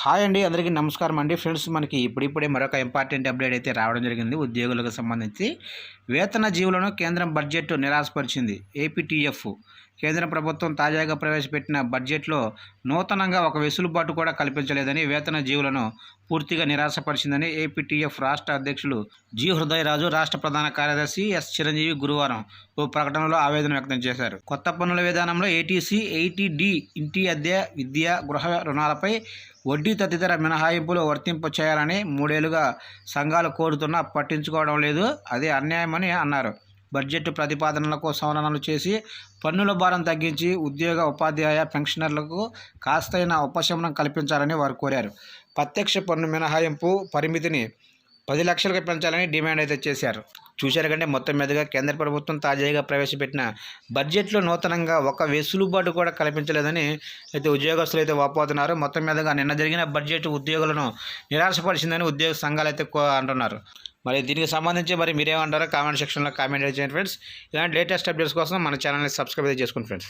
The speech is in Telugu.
హాయ్ అండి, అందరికీ నమస్కారం అండి. ఫ్రెండ్స్, మనకి ఇప్పుడిప్పుడే మరొక ఇంపార్టెంట్ అప్డేట్ అయితే రావడం జరిగింది. ఉద్యోగులకు సంబంధించి వేతన జీవులను కేంద్రం బడ్జెట్ నిరాశపరిచింది. ఏపీటీఎఫ్ కేంద్ర ప్రభుత్వం తాజాగా ప్రవేశపెట్టిన బడ్జెట్లో నూతనంగా ఒక వెసులుబాటు కూడా కల్పించలేదని, వేతన జీవులను పూర్తిగా నిరాశపరిచిందని ఏపీటీఎఫ్ రాష్ట్ర అధ్యక్షులు జి హృదయరాజు, రాష్ట్ర ప్రధాన కార్యదర్శి ఎస్ చిరంజీవి గురువారం ఓ ప్రకటనలో ఆవేదన వ్యక్తం చేశారు. కొత్త పన్నుల విధానంలో ఏటీసీ, 80D ఇంటి అద్దె, విద్య, గృహ రుణాలపై వడ్డీ తదితర మినహాయింపులు వర్తింప చేయాలని 3 ఏళ్లుగా సంఘాలు కోరుతున్నా పట్టించుకోవడం లేదు. అదే అన్యాయమని అన్నారు. బడ్జెట్ ప్రతిపాదనలకు సవరణలు చేసి పన్నుల భారం తగ్గించి ఉద్యోగ, ఉపాధ్యాయ, పెన్షనర్లకు కాస్తైన ఉపశమనం కల్పించాలని వారు కోరారు. ప్రత్యక్ష పన్ను మినహాయింపు పరిమితిని 10 లక్షలకు పెంచాలని డిమాండ్ అయితే చేశారు. చూశారు కంటే మొత్తం మీదుగా కేంద్ర ప్రభుత్వం తాజాగా ప్రవేశపెట్టిన బడ్జెట్లో నూతనంగా ఒక వెసులుబాటు కూడా కల్పించలేదని అయితే ఉద్యోగస్తులు అయితే వాపోతున్నారు. మొత్తం మీదుగా నిన్న జరిగిన బడ్జెట్ ఉద్యోగులను నిరాశపరిచిందని ఉద్యోగ సంఘాలు అయితే అంటున్నారు. మరి దీనికి సంబంధించి మరి మీరేమంటారో కామెంట్ సెక్షన్లో కామెంట్ చేయండి ఫ్రెండ్స్. ఇలాంటి లేటెస్ట్ అప్డేట్స్ కోసం మన ఛానల్ని సబ్స్క్రైబ్ చేసుకోండి ఫ్రెండ్స్.